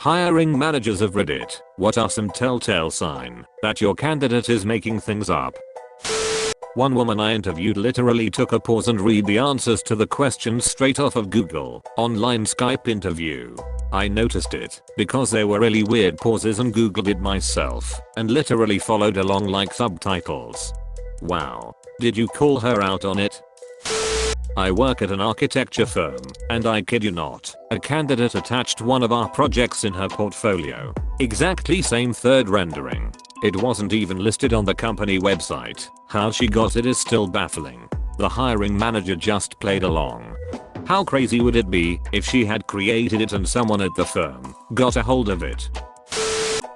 Hiring managers of Reddit, what are some telltale signs that your candidate is making things up? One woman I interviewed literally took a pause and read the answers to the questions straight off of Google online Skype interview. I noticed it because there were really weird pauses and googled it myself and literally followed along like subtitles. Wow. Did you call her out on it? I work at an architecture firm, and I kid you not, a candidate attached one of our projects in her portfolio. Exactly same third rendering. It wasn't even listed on the company website. How she got it is still baffling. The hiring manager just played along. How crazy would it be if she had created it and someone at the firm got a hold of it?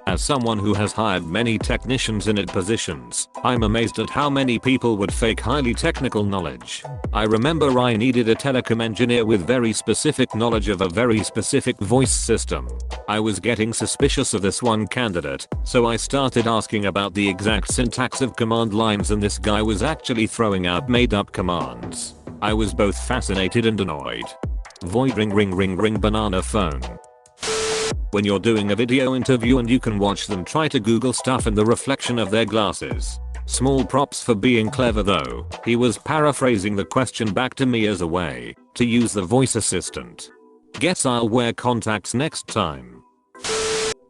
As someone who has hired many technicians in positions, I'm amazed at how many people would fake highly technical knowledge. I remember I needed a telecom engineer with very specific knowledge of a very specific voice system. I was getting suspicious of this one candidate, so I started asking about the exact syntax of command lines, and this guy was actually throwing out made up commands. I was both fascinated and annoyed. Void ring ring ring ring banana phone. When you're doing a video interview and you can watch them try to Google stuff in the reflection of their glasses. Small props for being clever though. He was paraphrasing the question back to me as a way to use the voice assistant. Guess I'll wear contacts next time.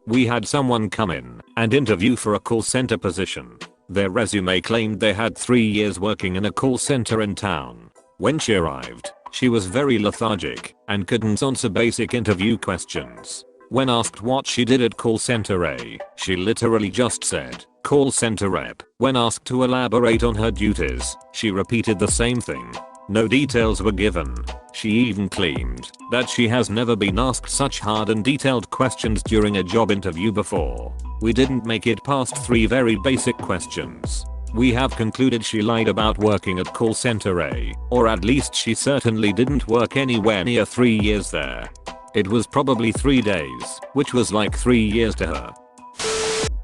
We had someone come in and interview for a call center position. Their resume claimed they had 3 years working in a call center in town. When she arrived, she was very lethargic and couldn't answer basic interview questions. When asked what she did at call center A, she literally just said, "Call center rep." When asked to elaborate on her duties, she repeated the same thing. No details were given. She even claimed that she has never been asked such hard and detailed questions during a job interview before. We didn't make it past 3 very basic questions. We have concluded she lied about working at call center A, or at least she certainly didn't work anywhere near 3 years there. It was probably 3 days, which was like 3 years to her.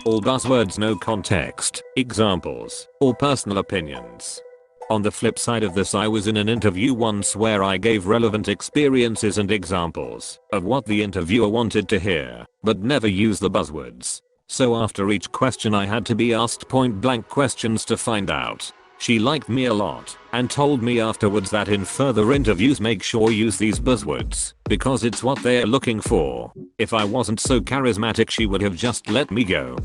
All buzzwords, no context, examples, or personal opinions. On the flip side of this, I was in an interview once where I gave relevant experiences and examples of what the interviewer wanted to hear, but never used the buzzwords. So after each question I had to be asked point blank questions to find out. She liked me a lot and told me afterwards that in further interviews make sure use these buzzwords because it's what they're looking for. If I wasn't so charismatic, she would have just let me go.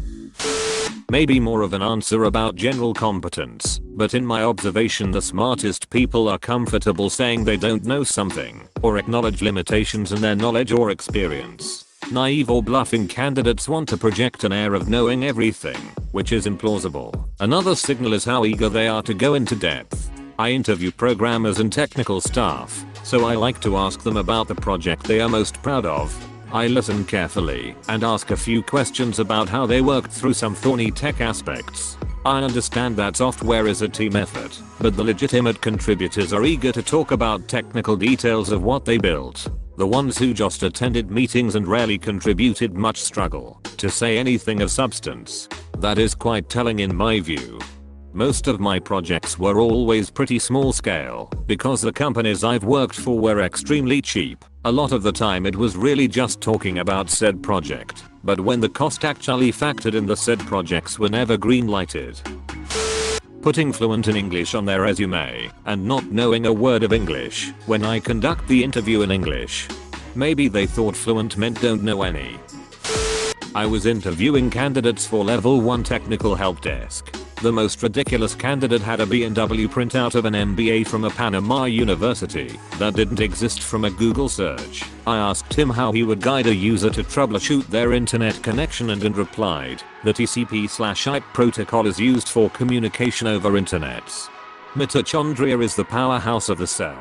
Maybe more of an answer about general competence, but in my observation the smartest people are comfortable saying they don't know something or acknowledge limitations in their knowledge or experience. Naive or bluffing candidates want to project an air of knowing everything, which is implausible. Another signal is how eager they are to go into depth. I interview programmers and technical staff, so I like to ask them about the project they are most proud of. I listen carefully and ask a few questions about how they worked through some thorny tech aspects. I understand that software is a team effort, but the legitimate contributors are eager to talk about technical details of what they built. The ones who just attended meetings and rarely contributed much struggle to say anything of substance. That is quite telling in my view. Most of my projects were always pretty small scale because the companies I've worked for were extremely cheap. A lot of the time it was really just talking about said project, but when the cost actually factored in, the said projects were never green lighted. Putting fluent in English on their resume and not knowing a word of English when I conduct the interview in English. Maybe they thought fluent meant don't know any. I was interviewing candidates for level 1 technical help desk. The most ridiculous candidate had a B&W printout of an MBA from a Panama university that didn't exist from a Google search. I asked him how he would guide a user to troubleshoot their internet connection and replied, the TCP/IP protocol is used for communication over internets. Mitochondria is the powerhouse of the cell.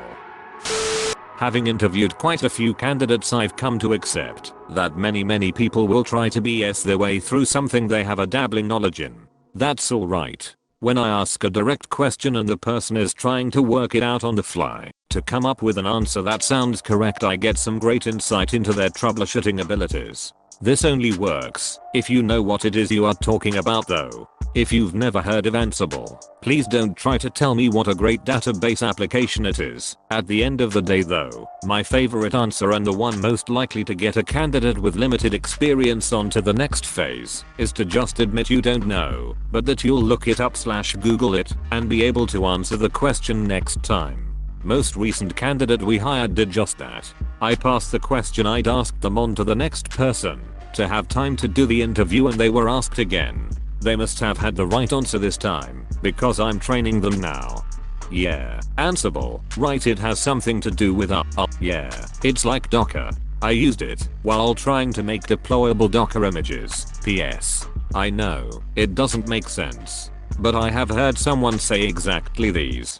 Having interviewed quite a few candidates, I've come to accept that many people will try to BS their way through something they have a dabbling knowledge in. That's alright. When I ask a direct question and the person is trying to work it out on the fly to come up with an answer that sounds correct, I get some great insight into their troubleshooting abilities. This only works if you know what it is you are talking about though. If you've never heard of Ansible, please don't try to tell me what a great database application it is. At the end of the day though, my favorite answer and the one most likely to get a candidate with limited experience onto the next phase is to just admit you don't know, but that you'll look it up / Google it and be able to answer the question next time. Most recent candidate we hired did just that. I passed the question I'd asked them on to the next person to have time to do the interview, and they were asked again. They must have had the right answer this time, because I'm training them now. Yeah, Ansible, right, it has something to do with yeah, it's like Docker. I used it while trying to make deployable Docker images. PS. I know, it doesn't make sense, but I have heard someone say exactly these.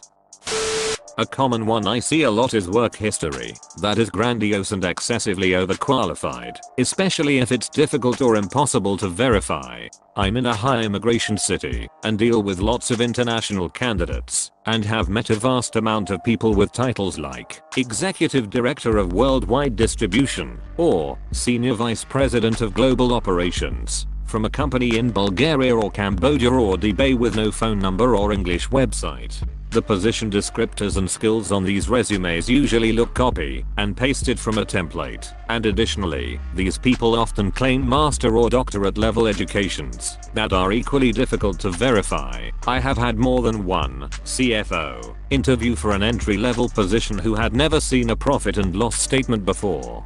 A common one I see a lot is work history that is grandiose and excessively overqualified, especially if it's difficult or impossible to verify. I'm in a high immigration city and deal with lots of international candidates and have met a vast amount of people with titles like Executive Director of Worldwide Distribution or Senior Vice President of Global Operations from a company in Bulgaria or Cambodia or Dubai with no phone number or English website. The position descriptors and skills on these resumes usually look copy and pasted from a template, and additionally, these people often claim master or doctorate level educations that are equally difficult to verify. I have had more than one CFO interview for an entry-level position who had never seen a profit and loss statement before.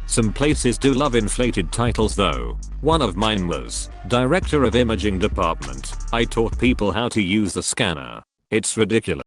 Some places do love inflated titles though. One of mine was Director of Imaging Department. I taught people how to use the scanner. It's ridiculous.